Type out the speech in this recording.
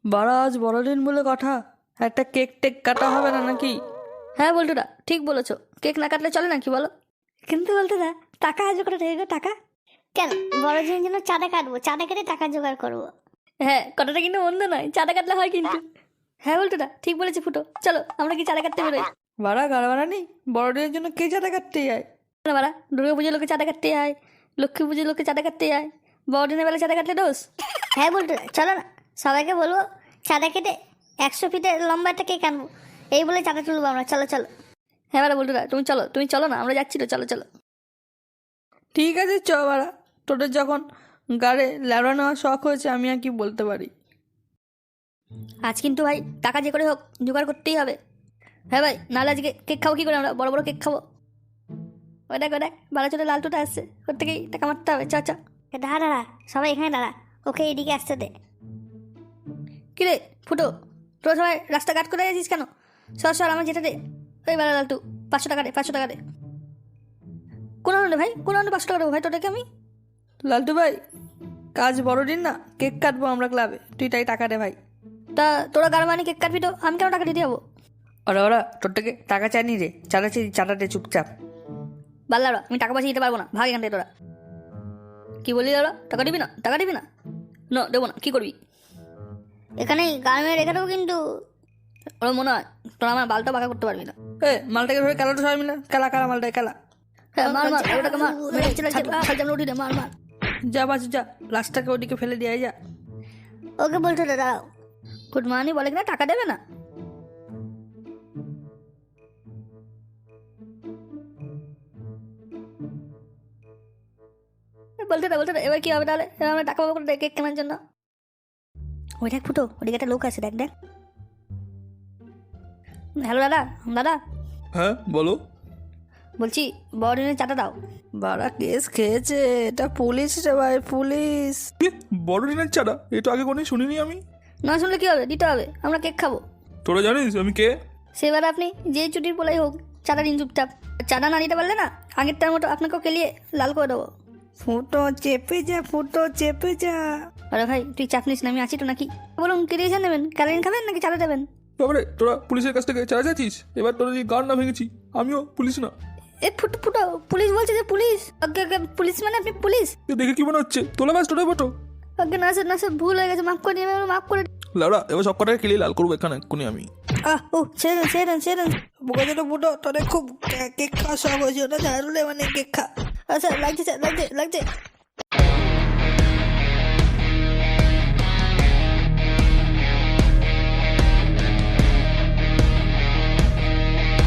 বাড়া আজ বড়দিন বলে কথা, একটা কেক টেক কাটা হবে না নাকি? হ্যাঁ বল্টুদা, ঠিক বলেছো, কেক না কাটলে চলে নাকি বলো? কিন্তু বল্টুদা, টাকা আজ করে রেখে টাকা কেন? বড়দিনের জন্য চাঁদা কাটবো, চাঁদা কেটে টাকা জোগাড় করবো। হ্যাঁ, কথাটা কিন্তু মন্দ নয়, চাঁদা কাটলে হয় কিন্তু। হ্যাঁ বল্টুদা, ঠিক বলেছে ফুটো, চলো আমরা কি চাঁদা কাটতে বেরোই। বাড়া গাড়বাড়া নেই, বড়দিনের জন্য কে চাঁদা কাটতে যায়? না বাড়া, দুর্গা পুজোর লোকে চাঁদা কাটতে হয়, লক্ষ্মী পুজোর লোকে চাঁদা কাটতে হয়, বড়দিনের বেলা চাঁদা কাটলে দোষ। হ্যাঁ বলতো, চলো না সবাইকে বলবো চাঁদা কেটে 100 ফিটের লম্বা একটা কেক আনবো, এই বলে চাঁদা তুলবো আমরা। চলো চলো। হ্যাঁ বাড়া বল্টুদা, তুমি চলো না, আমরা যাচ্ছি তো, চলো চলো। ঠিক আছে চ বাড়া, তোদের যখন গাড়ে ল্যাবড়া নেওয়ার শখ হয়েছে আমি আর কি বলতে পারি। আজ কিন্তু ভাই টাকা যে করে হোক জোগাড় করতেই হবে। হ্যাঁ ভাই, নাহলে আজকে কেক খাবো কি করে আমরা? বড় বড় কেক খাবো। ওই দেখ বাড়া চলে লালটুটা আসছে, ওর থেকেই টাকা মারতে হবে। চা চা। দাঁড়া দাঁড়া, সবাই এখানে দাঁড়া, ওকে এদিকে আসতে দে। কিরে ফুটো, তোরা সবাই রাস্তা কাট করে গেছিস কেন? সর আমার যেটা দে। ওই বেলা লালটু, 500 টাকা দে, 500 টাকা দে। কোন আনন্দ ভাই, কোন আনন্দ 500 টাকা দেবো ভাই তোদেরকে আমি? লালটু ভাই, কাজ বড়দিন না, কেক কাটবো আমরা ক্লাবে, তুই তাই টাকা দে ভাই। তা তোরা গারমানি কেক কাটবি তো আমি কেন টাকা দিতে যাবো? ওরা তোর থেকে টাকা চাইনি রে, চাটাতে চুপচাপ। বাল্লারা, আমি টাকা পয়সা দিতে পারবো না, ভাগ এখান থেকে তোরা। কি বললি দাদা? টাকা দিবি না? টাকা দিবি না? না দেবো না, কি করবি? এখানে গান মেয়ে রেখে দেবো কিন্তু। ওরা মনে হয় তোরা আমার বালটা বাঁকা করতে পারবি না। মালটাকে ধরে খেলাটা সবাই মিলে খেলা মালটাকে খেলা। হ্যাঁ মার ওটাকে মার, মেরে উঠি দে, মার। যা বাজু যা, লাশটাকে ওদিকে ফেলে দিয়ে যা। ওকে বলতো দাঁড়াও। গুড মর্নিং বলে কিনা টাকা দেবে না। বলতে এবার কি হবে তাহলে? এবার আমরা টাকা পাবো কোথায় কেক কেনার জন্য? ওই দেখ ফুটো, ওদিকে একটা লোক আছে, দেখ দেখ। হ্যালো দাদা। হ্যাঁ বলো। বলছি বড়দিনের চাটা দাও। বাড়া কেস খেয়েছে, এটা পুলিশ রে ভাই, পুলিশ। বড়দিনের চাঁদা, এটা আগে কোনো শুনিনি আমি। না শুনলে কি হবে, দিতে হবে, আমরা কেক খাবো। তোরা জানিস আমি কে? সেবার আপনি যে চুটির পোলাই হোক, চাটা দিন চুপচাপ। চাঁদা না দিতে পারলে না, আগেরটার মতো আপনাকেও কেলিয়ে লাল করে দেবো। ফুটো চেপে যা। আরে ভাই তুই চাপ নিস না, আমি আছি তো নাকি? বলুন কি রিয়েশন নেবেন? ক্যালারিন খাবেন নাকি চাঁদা দেবেন? বাবারে, তোরা পুলিশের কাছ থেকে চাঁদা চাইছিস? এবার তোরা যে গান না ভেঙেছি, আমিও পুলিশ না। এ ফুটো পুলিশ বলছে যে পুলিশ। আগে পুলিশ মানে আপনি পুলিশ? তো দেখে কি মনে হচ্ছে? তোলা ব্যাস তোলাই ফটো। আগে না স্যার ভুল হয়ে গেছে, মাফ করে দিন, মাফ করে দিন। লাউড়া, এবার সব কটাকে কেলিয়ে লাল করবো এখানে এক্ষুনি আমি। ও ছেড়ে দেন। বোকা ছোট ফুটো, তোদের খুব কেক খাওয়া শখ হয়েছে, ওটা ঝাড়ুলে মানে কেক খা। স্যার লাগছে